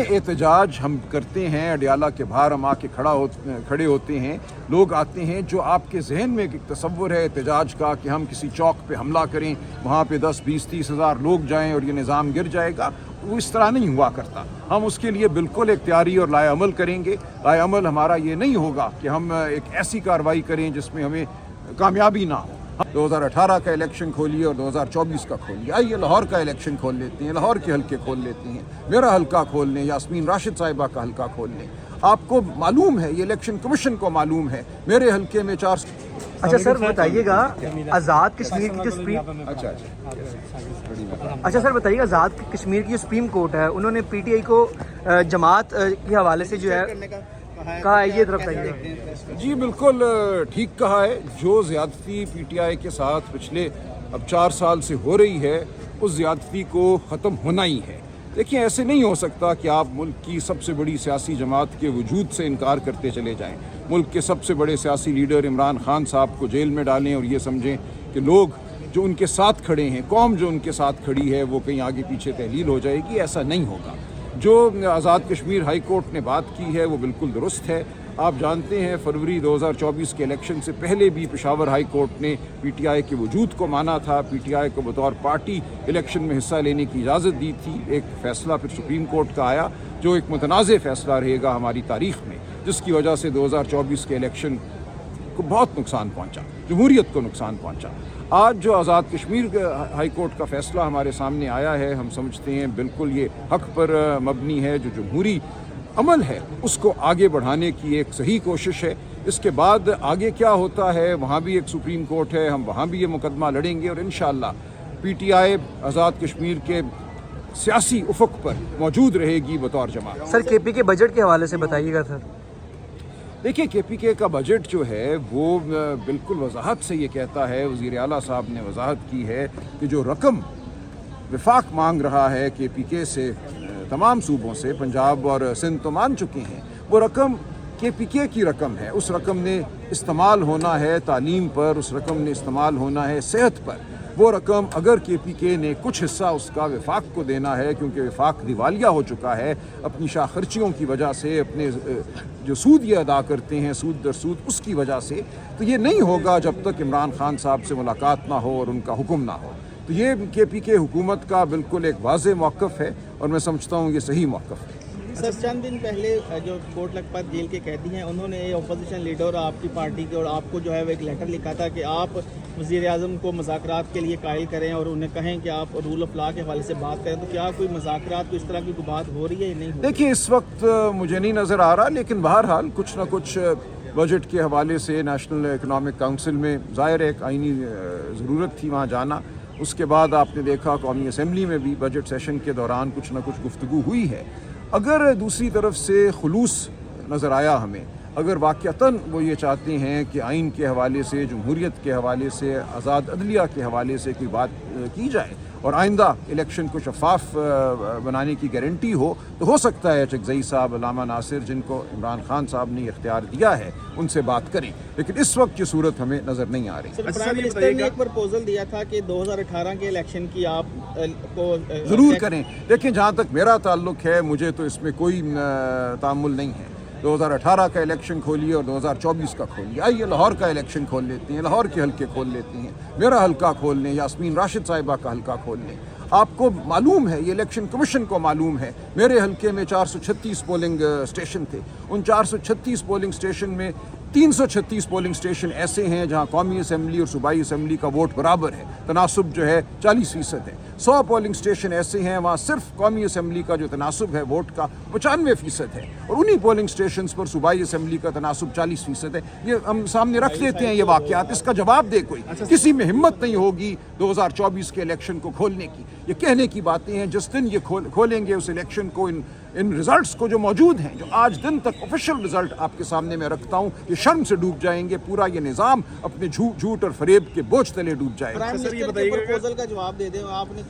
یہ احتجاج ہم کرتے ہیں، اڈیالہ کے باہر ہم آ کے کھڑے ہوتے ہیں، لوگ آتے ہیں، جو آپ کے ذہن میں ایک تصور ہے احتجاج کا کہ ہم کسی چوک پہ حملہ کریں، وہاں پہ 10 20 30 ہزار لوگ جائیں اور یہ نظام گر جائے گا، وہ اس طرح نہیں ہوا کرتا. ہم اس کے لیے بالکل ایک تیاری اور لائے عمل کریں گے. لائے عمل ہمارا یہ نہیں ہوگا کہ ہم ایک ایسی کارروائی کریں جس میں ہمیں کامیابی نہ ہو. 2018 کا الیکشن کھولیے اور 2024 کا کھولیے. آئیے لاہور کا الیکشن کھول لیتے ہیں، لاہور کے حلقے کھول لیتے ہیں، میرا حلقہ کھول لیں، یاسمین راشد صاحبہ کا حلقہ کھول لیں. آپ کو معلوم ہے، یہ الیکشن کمیشن کو معلوم ہے، میرے حلقے میں 400. اچھا سر بتائیے گا آزاد کشمیر کی جو سپریم اچھا سر بتائیے گا آزاد کشمیر کی جو سپریم کورٹ ہے، انہوں نے پی ٹی آئی کو جماعت کے حوالے سے جو ہے کہا ہے، یہ طرف بتائیے. جی بالکل ٹھیک کہا ہے. جو زیادتی پی ٹی آئی کے ساتھ پچھلے اب 4 سال سے ہو رہی ہے، اس زیادتی کو ختم ہونا ہی ہے. دیکھیں ایسے نہیں ہو سکتا کہ آپ ملک کی سب سے بڑی سیاسی جماعت کے وجود سے انکار کرتے چلے جائیں، ملک کے سب سے بڑے سیاسی لیڈر عمران خان صاحب کو جیل میں ڈالیں اور یہ سمجھیں کہ لوگ جو ان کے ساتھ کھڑے ہیں، قوم جو ان کے ساتھ کھڑی ہے، وہ کہیں آگے پیچھے تحلیل ہو جائے گی. ایسا نہیں ہوگا. جو آزاد کشمیر ہائی کورٹ نے بات کی ہے وہ بالکل درست ہے. آپ جانتے ہیں فروری 2024 کے الیکشن سے پہلے بھی پشاور ہائی کورٹ نے پی ٹی آئی کے وجود کو مانا تھا، پی ٹی آئی کو بطور پارٹی الیکشن میں حصہ لینے کی اجازت دی تھی. ایک فیصلہ پھر سپریم کورٹ کا آیا جو ایک متنازع فیصلہ رہے گا ہماری تاریخ میں، جس کی وجہ سے 2024 کے الیکشن کو بہت نقصان پہنچا، جمہوریت کو نقصان پہنچا. آج جو آزاد کشمیر ہائی کورٹ کا فیصلہ ہمارے سامنے آیا ہے، ہم سمجھتے ہیں بالکل یہ حق پر مبنی ہے. جو جمہوری عمل ہے اس کو آگے بڑھانے کی ایک صحیح کوشش ہے. اس کے بعد آگے کیا ہوتا ہے، وہاں بھی ایک سپریم کورٹ ہے، ہم وہاں بھی یہ مقدمہ لڑیں گے اور انشاءاللہ P T I Azad Kashmir کے سیاسی افق پر موجود رہے گی بطور جماعت. سر کے پی کے بجٹ کے حوالے سے بتائیے گا. سر دیکھیے کے پی کے کا بجٹ جو ہے وہ بالکل وضاحت سے یہ کہتا ہے، وزیر اعلیٰ صاحب نے وضاحت کی ہے کہ جو رقم وفاق مانگ رہا ہے کے پی کے سے، تمام صوبوں سے، پنجاب اور سندھ تو مان چکے ہیں، وہ رقم کے پی کے کی رقم ہے. اس رقم نے استعمال ہونا ہے تعلیم پر، اس رقم نے استعمال ہونا ہے صحت پر. وہ رقم اگر کے پی کے نے کچھ حصہ اس کا وفاق کو دینا ہے، کیونکہ وفاق دیوالیہ ہو چکا ہے اپنی شاہ خرچیوں کی وجہ سے، اپنے جو سود یہ ادا کرتے ہیں سود در سود، اس کی وجہ سے، تو یہ نہیں ہوگا جب تک عمران خان صاحب سے ملاقات نہ ہو اور ان کا حکم نہ ہو. تو یہ کے پی کے حکومت کا بالکل ایک واضح موقف ہے اور میں سمجھتا ہوں یہ صحیح موقف ہے. سر چند دن پہلے جو کوٹ لکھپت جیل کے قیدی ہیں، انہوں نے اپوزیشن لیڈر آپ کی پارٹی کے اور آپ کو جو ہے وہ ایک لیٹر لکھا تھا کہ آپ وزیر اعظم کو مذاکرات کے لیے قائل کریں اور انہیں کہیں کہ آپ رول آف لا کے حوالے سے بات کریں. تو کیا کوئی مذاکرات کو اس طرح کی کوئی بات ہو رہی ہے یا نہیں؟ دیکھیں اس وقت مجھے نہیں نظر آ رہا، لیکن بہرحال کچھ نہ کچھ بجٹ کے حوالے سے نیشنل اکنامک کونسل میں ظاہر ایک آئینی ضرورت تھی وہاں جانا. اس کے بعد آپ نے دیکھا قومی اسمبلی میں بھی بجٹ سیشن کے دوران کچھ نہ کچھ گفتگو ہوئی ہے. اگر دوسری طرف سے خلوص نظر آیا ہمیں، اگر واقعتاً وہ یہ چاہتے ہیں کہ آئین کے حوالے سے، جمہوریت کے حوالے سے، آزاد عدلیہ کے حوالے سے کوئی بات کی جائے اور آئندہ الیکشن کو شفاف بنانے کی گارنٹی ہو، تو ہو سکتا ہے چکزئی صاحب، علامہ ناصر، جن کو عمران خان صاحب نے اختیار دیا ہے، ان سے بات کریں. لیکن اس وقت یہ صورت ہمیں نظر نہیں آ رہی. پرائم منسٹر نے ایک پرپوزل دیا تھا کہ 2018 کے الیکشن کی آپ کو ضرور کریں. دیکھیں جہاں تک میرا تعلق ہے، مجھے تو اس میں کوئی تعامل نہیں ہے. 2018 کا الیکشن کھولیے اور 2024 کا کھولیے. آئیے لاہور کا الیکشن کھول لیتے ہیں، لاہور کے حلقے کھول لیتے ہیں، میرا حلقہ کھول لیں، یاسمین راشد صاحبہ کا حلقہ کھول لیں. آپ کو معلوم ہے، یہ الیکشن کمیشن کو معلوم ہے، میرے حلقے میں 436 پولنگ اسٹیشن تھے. ان 436 پولنگ اسٹیشن میں 336 پولنگ اسٹیشن ایسے ہیں جہاں قومی اسمبلی اور صوبائی اسمبلی کا ووٹ برابر ہے، تناسب جو ہے 40% ہے. 100 پولنگ اسٹیشن ایسے ہیں وہاں صرف قومی اسمبلی کا جو تناسب ہے ووٹ کا 95% ہے، اور انہی پولنگ اسٹیشنز پر صوبائی اسمبلی کا تناسب 40% ہے. یہ ہم سامنے رکھ دیتے ہیں یہ واقعات، اس کا جواب دے کوئی. کسی میں ہمت نہیں ہوگی 2024 کے الیکشن کو کھولنے کی. یہ کہنے کی باتیں ہیں. جس دن یہ کھولیں گے اس الیکشن کو، ان ریزلٹس کو جو موجود ہیں، جو آج دن تک آفیشیل ریزلٹ آپ کے سامنے میں رکھتا ہوں، یہ شرم سے ڈوب جائیں گے. پورا یہ نظام اپنے جھوٹ اور فریب کے بوجھ تلے ڈوب جائے گا. پرائم منسٹر کے پرپوزل کا جواب دے دیں. آپ نے